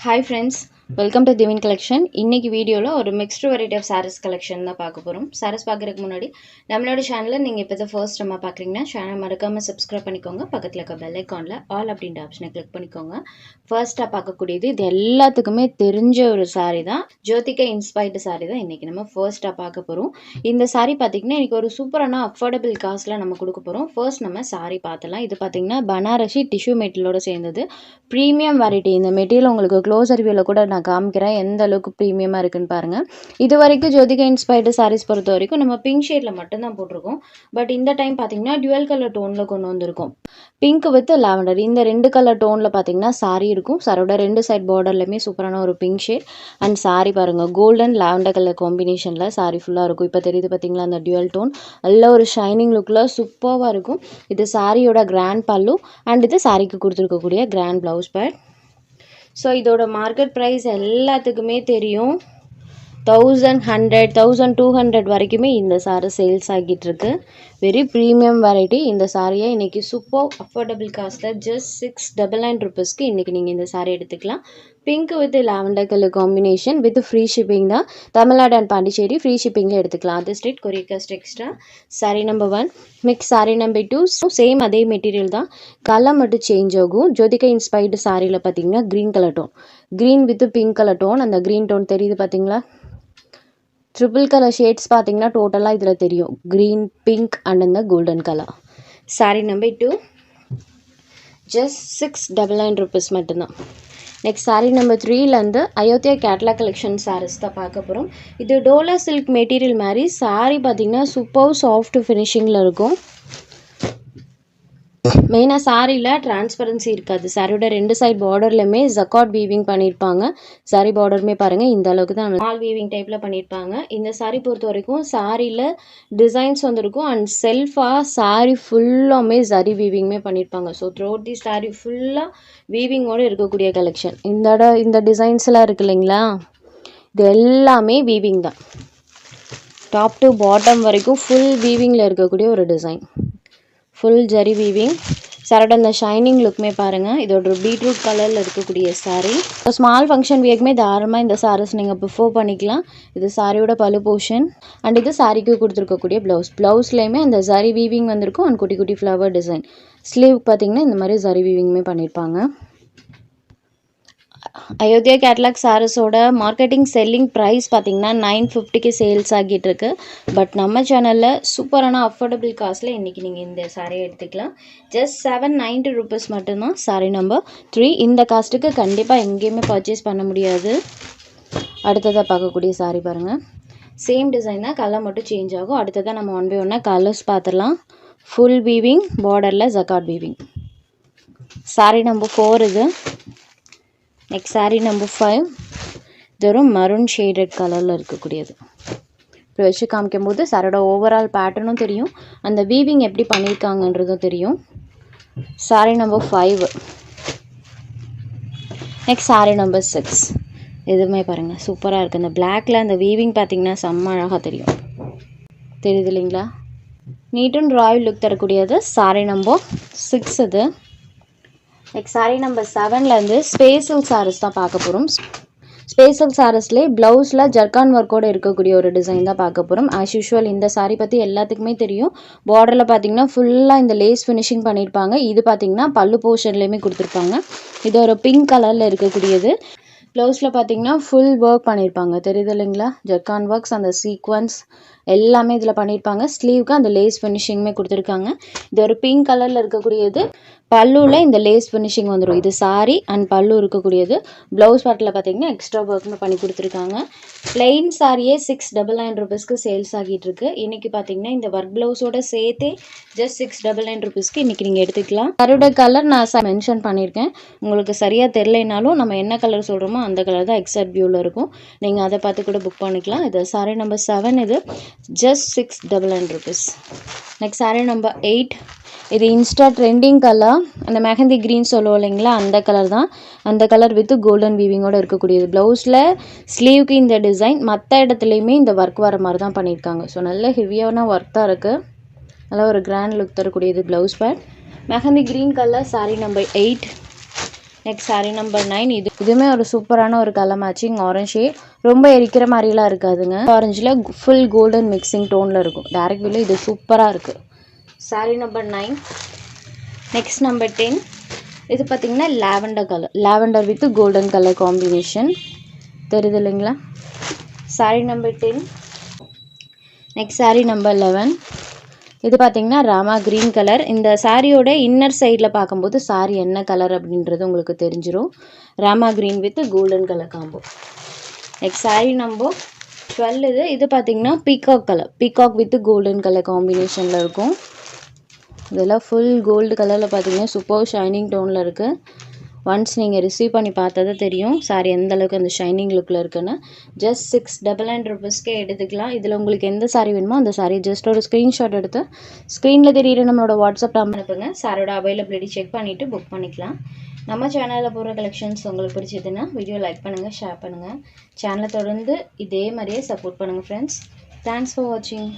Hi friends, welcome to Divine Collection. இன்னைக்கு வீடியோல ஒரு mixed variety of sarees collection தான் பார்க்க போறோம். sarees பார்க்கறதுக்கு முன்னாடி நம்மளோட சேனலை நீங்க இப்ப ஃபர்ஸ்ட் டைமா பார்க்கறீங்கன்னா சேனலை மறக்காம subscribe பண்ணிக்கோங்க. பக்கத்துல இருக்க bell iconல all அப்படின்ற ஆப்ஷனை கிளிக் பண்ணிக்கோங்க. ஃபர்ஸ்டா பார்க்கக்கூடியது இது எல்லாத்துக்குமே தெரிஞ்ச ஒரு saree தான். ஜோதிகா இன்ஸ்பயர்ட் saree தான் இன்னைக்கு நம்ம ஃபர்ஸ்டா பார்க்க போறோம். இந்த saree பாத்தீங்கன்னா இன்னைக்கு ஒரு சூப்பரான அஃபோர்டபிள் காஸ்ட்ல நம்ம கொடுக்க போறோம். ஃபர்ஸ்ட் நம்ம saree பார்த்தலாம். இது பாத்தீங்கன்னா பனாரசி டிஷ்யூ மெட்டீரியலோட சேர்ந்தது. Premium variety. இந்த மெட்டீரியல் உங்களுக்கு க்ளோசர் வியூல கூட நான் காமிக்கிறேன் எந்த அளவுக்கு ப்ரீமியமாக இருக்குன்னு பாருங்கள். இது வரைக்கும் ஜோதிகா இன்ஸ்பயர்டு சாரீஸ் பொறுத்த வரைக்கும் நம்ம பிங்க் ஷேடில் மட்டும்தான் போட்டிருக்கோம். பட் இந்த டைம் பார்த்தீங்கன்னா டுவெல் கலர் டோனில் கொண்டு வந்திருக்கோம். பிங்க் வித் லாவெண்டர் இந்த ரெண்டு கலர் டோனில் பார்த்தீங்கன்னா சாரீ இருக்கும். சாரோட ரெண்டு சைட் பார்டர்லையுமே சூப்பரான ஒரு பிங்க் ஷேட் அண்ட் சாரீ பாருங்கள் கோல்டன் லாவெண்டர் கலர் காம்பினேஷனில் சாரீ ஃபுல்லாக இருக்கும். இப்போ தெரியுது பார்த்தீங்களா அந்த டுவெல் டோன் நல்ல ஒரு ஷைனிங் லுக்கில் சூப்பராக இருக்கும். இது சாரியோட கிராண்ட் பல்லு அண்ட் இது சாரிக்கு கொடுத்துருக்கக்கூடிய கிராண்ட் ப்ளவுஸ் பேட். ஸோ இதோட மார்க்கெட் ப்ரைஸ் எல்லாத்துக்குமே தெரியும். 1100 1200 வரைக்குமே இந்த சாரி சேல்ஸ் ஆகிட்டு இருக்கு. Very premium variety. இந்த சாரியை இன்னைக்கு சூப்பர் அஃபோர்டபுள் காஸ்ட்டில் ஜஸ்ட் 699 ருபீஸ்க்கு இன்றைக்கி நீங்கள் இந்த சாரி எடுத்துக்கலாம். Pink with lavender colour combination with free shipping தான். தமிழ்நாடு அண்ட் பாண்டிச்சேரி ஃப்ரீ ஷிப்பிங்கில் எடுத்துக்கலாம். Other state courier cost extra. Sari number 1. Next sari number 2. Same அதே மெட்டீரியல் தான், கலர் மட்டும் சேஞ்ச் ஆகும். ஜோதிகா இன்ஸ்பயர்டு சாரியில் பார்த்தீங்கன்னா green colour tone, green with pink colour tone. அந்த க்ரீன் டோன் தெரியுது பார்த்தீங்களா? ட்ரிபிள் கலர் ஷேட்ஸ் பார்த்தீங்கன்னா டோட்டலாக இதில் தெரியும். க்ரீன், பிங்க் அண்ட் இந்த golden colour. Sorry number 2 just 699 rupees மட்டும்தான். நெக்ஸ்ட் சாரி நம்பர் 3லேருந்து அயோத்தியா கேட்லாக் கலெக்ஷன் சாரீஸ் தான் பார்க்க போகிறோம். இது டோலா சில்க் மெட்டீரியல் மாதிரி சாரீ பார்த்தீங்கன்னா சூப்பர் சாஃப்ட் ஃபினிஷிங்கில் இருக்கும். மெயினாக சாரியில் டிரான்ஸ்பரன்சி இருக்காது. சாரியோட ரெண்டு சைட் பார்டர்லையுமே ஜக்கார்ட் வீவிங் பண்ணியிருப்பாங்க. சாரி பார்டருமே பாருங்கள் இந்த அளவுக்கு தான் ஸ்மால் வீவிங் டைப்பில் பண்ணியிருப்பாங்க. இந்த சாரி பொறுத்த வரைக்கும் சாரியில் டிசைன்ஸ் வந்துருக்கும் அண்ட் செல்ஃபாக சாரி ஃபுல்லாமே சரி வீவிங்குமே பண்ணியிருப்பாங்க. So through out the sorry ஃபுல்லாக வீவிங்கோடு இருக்கக்கூடிய கலெக்ஷன். இந்த டிசைன்ஸ்லாம் இருக்கு இல்லைங்களா, இது எல்லாமே வீவிங் தான். டாப் டு பாட்டம் வரைக்கும் ஃபுல் வீவிங்கில் இருக்கக்கூடிய ஒரு டிசைன். Full zari weaving. சாரோட அந்த ஷைனிங் லுக்குமே பாருங்கள். இதோட பீட்ரூட் கலரில் இருக்கக்கூடிய சாரீ. இப்போ ஸ்மால் ஃபங்க்ஷன் வியக்குமே தாராளமாக இந்த சாரீஸ் நீங்கள் ப்ரிஃபர் பண்ணிக்கலாம். இது சாரியோட பல்லு போர்ஷன் அண்ட் இது சாரிக்கு கொடுத்துருக்கக்கூடிய ப்ளவுஸ்லேயுமே அந்த ஜரி வீவிங் வந்திருக்கும் அண்ட் குட்டி குட்டி ஃப்ளவர் டிசைன். ஸ்லீவ் பார்த்தீங்கன்னா இந்த மாதிரி ஜரி வீவிங்குமே பண்ணியிருப்பாங்க. அயோத்தியா கேட்லாக் சாரீஸோட மார்க்கெட்டிங் செல்லிங் ப்ரைஸ் பார்த்தீங்கன்னா 950க்கு சேல்ஸ் ஆகிட்டு இருக்கு. பட் நம்ம சேனலில் சூப்பரான அஃபோர்டபுள் காஸ்ட்டில் இன்றைக்கி நீங்கள் இந்த சாரியை எடுத்துக்கலாம். ஜஸ்ட் 790 ருபீஸ் மட்டும்தான். Sorry number 3. இந்த காஸ்ட்டுக்கு கண்டிப்பாக எங்கேயுமே பர்ச்சேஸ் பண்ண முடியாது. அடுத்ததாக பார்க்கக்கூடிய சாரி பாருங்கள். சேம் டிசைன் தான், கலர் மட்டும் சேஞ்ச் ஆகும். அடுத்ததாக நம்ம 1 by 1 கலர்ஸ் பார்த்துடலாம். ஃபுல் வீவிங், பார்டரில் ஜக்கார்ட் வீவிங். சாரி நம்பர் 4 இது. Next sari number 5. இது ஒரு மரூன் ஷேடட் கலரில் இருக்கக்கூடியது. இப்போ வச்சு காமிக்கும் போது சாரோட ஓவரால் பேட்டர்னும் தெரியும், அந்த வீவிங் எப்படி பண்ணியிருக்காங்கன்றதும் தெரியும். Sari number 5. Next sari number 6. எதுவுமே பாருங்கள் சூப்பராக இருக்குது. அந்த பிளாக்ல அந்த வீவிங் பார்த்தீங்கன்னா செம்ம அழகாக தெரியும். தெரியுது இல்லைங்களா? நீட் அண்ட் ராயல் லுக் தரக்கூடியது சாரீ நம்பர் 6 இது. நெக்ஸ்ட் சாரீ நம்பர் 7லேருந்து ஸ்பேஷல் சாரீஸ் தான் பார்க்க போகிறோம். ஸ்பேஷல் சாரீஸ்லேயே ப்ளவுஸில் ஜர்கான் ஒர்க்கோடு இருக்கக்கூடிய ஒரு டிசைன் தான் பார்க்க போகிறோம். ஆஸ் யூஷுவல் இந்த சாரீ பற்றி எல்லாத்துக்குமே தெரியும். பார்டரில் பார்த்தீங்கன்னா ஃபுல்லாக இந்த லேஸ் ஃபினிஷிங் பண்ணியிருப்பாங்க. இது பார்த்தீங்கன்னா பல்லு போர்ஷன்லேயுமே கொடுத்துருப்பாங்க. இது ஒரு பிங்க் கலரில் இருக்கக்கூடியது. ப்ளவுஸில் பார்த்தீங்கன்னா ஃபுல் ஒர்க் பண்ணியிருப்பாங்க. தெரியுது இல்லைங்களா? ஜர்கான் ஒர்க்ஸ், அந்த சீக்வன்ஸ் எல்லாமே இதில் பண்ணியிருப்பாங்க. ஸ்லீவுக்கு அந்த லேஸ் ஃபினிஷிங்குமே கொடுத்துருக்காங்க. இது ஒரு பிங்க் கலரில் இருக்கக்கூடியது. பல்லுவில் இந்த லேஸ் ஃபினிஷிங் வந்துடும். இது சாரி அண்ட் பல்லு இருக்கக்கூடியது. ப்ளவுஸ் பார்ட்டில் பார்த்தீங்கன்னா எக்ஸ்ட்ரா ஒர்க்குமே பண்ணி கொடுத்துருக்காங்க. பிளெயின் சாரியே 699 ருபீஸ்க்கு சேல்ஸ் ஆகிட்டு இருக்கு. இன்றைக்கி பார்த்தீங்கன்னா இந்த ஒர்க் ப்ளவுஸோட சேர்த்தே ஜஸ்ட் 699 ருபீஸ்க்கு இன்றைக்கி நீங்கள் எடுத்துக்கலாம். சாரியோட கலர் நான் மென்ஷன் பண்ணியிருக்கேன். உங்களுக்கு சரியாக தெரிலனாலும் நம்ம என்ன கலர் சொல்கிறோமோ அந்த கலர் தான் எக்ஸாக்ட் வியூவில் இருக்கும். நீங்கள் அதை பார்த்து கூட புக் பண்ணிக்கலாம். இது சாரி நம்பர் 7. இது just 699 rupees. Next sari number 8. இது இன்ஸ்டா ட்ரெண்டிங் கலர், அந்த மெஹந்தி க்ரீன் சொல்லுவோம் இல்லைங்களா, அந்த கலர் தான். அந்த கலர் வித் கோல்டன் வீவிங்கோடு இருக்கக்கூடியது. ப்ளவுஸில் ஸ்லீவுக்கு இந்த டிசைன், மற்ற இடத்துலையுமே இந்த ஒர்க் வர மாதிரி தான் பண்ணியிருக்காங்க. ஸோ நல்ல ஹெவியான ஒர்க் தான் இருக்குது. நல்லா ஒரு கிராண்ட் லுக் தரக்கூடியது blouse pad. Mehndi green colour sari number 8. Next saree number 9. இதுவுமே ஒரு சூப்பரான ஒரு கலர் மேட்சிங் ஆரஞ்ச் ஷேட். ரொம்ப எரிக்கிற மாதிரிலாம் இருக்காதுங்க. ஆரஞ்சில் ஃபுல் கோல்டன் மிக்சிங் டோனில் இருக்கும். டைரக்ட் வியூவில் இது சூப்பராக இருக்குது. saree number 9. Next number 10. இது பார்த்திங்கன்னா lavender colour. Lavender with golden colour combination தெரியுது இல்லைங்களா? saree number 10. Next saree number 11. இது பார்த்திங்கன்னா ராமா க்ரீன் கலர். இந்த சாரியோட இன்னர் சைடில் பார்க்கும்போது சாரி என்ன கலர் அப்படின்றது உங்களுக்கு தெரிஞ்சிடும். Rama green with golden colour combo. Next saree number 12. இது பார்த்திங்கன்னா peacock colour. Peacock with golden colour காம்பினேஷனில் இருக்கும். இதெல்லாம் ஃபுல் கோல்டு கலரில் பார்த்திங்கன்னா சூப்பர் ஷைனிங் டோனில் இருக்குது. ஒன்ஸ் நீங்கள் ரிசீவ் பண்ணி பார்த்தா தான் தெரியும் சாரி எந்த அளவுக்கு அந்த ஷைனிங் லுக்கில் இருக்குன்னு. ஜஸ்ட் 699 rupeesக்கே எடுத்துக்கலாம். இதில் உங்களுக்கு எந்த சாரி வேணுமோ அந்த சாரி ஜஸ்ட் ஒரு ஸ்க்ரீன்ஷாட் எடுத்து ஸ்க்ரீனில் தெரியுற நம்மளோட வாட்ஸ்அப் நம்பர் அனுப்புங்க. சாரியோட அவைலபிலிட்டி செக் பண்ணிவிட்டு புக் பண்ணிக்கலாம். நம்ம சேனலில் போகிற கலெக்ஷன்ஸ் உங்களுக்கு பிடிச்சதுன்னா வீடியோ லைக் பண்ணுங்கள், ஷேர் பண்ணுங்கள். சேனலை தொடர்ந்து இதே மாதிரியே சப்போர்ட் பண்ணுங்கள் ஃப்ரெண்ட்ஸ். தேங்க்ஸ் ஃபார் வாட்சிங்.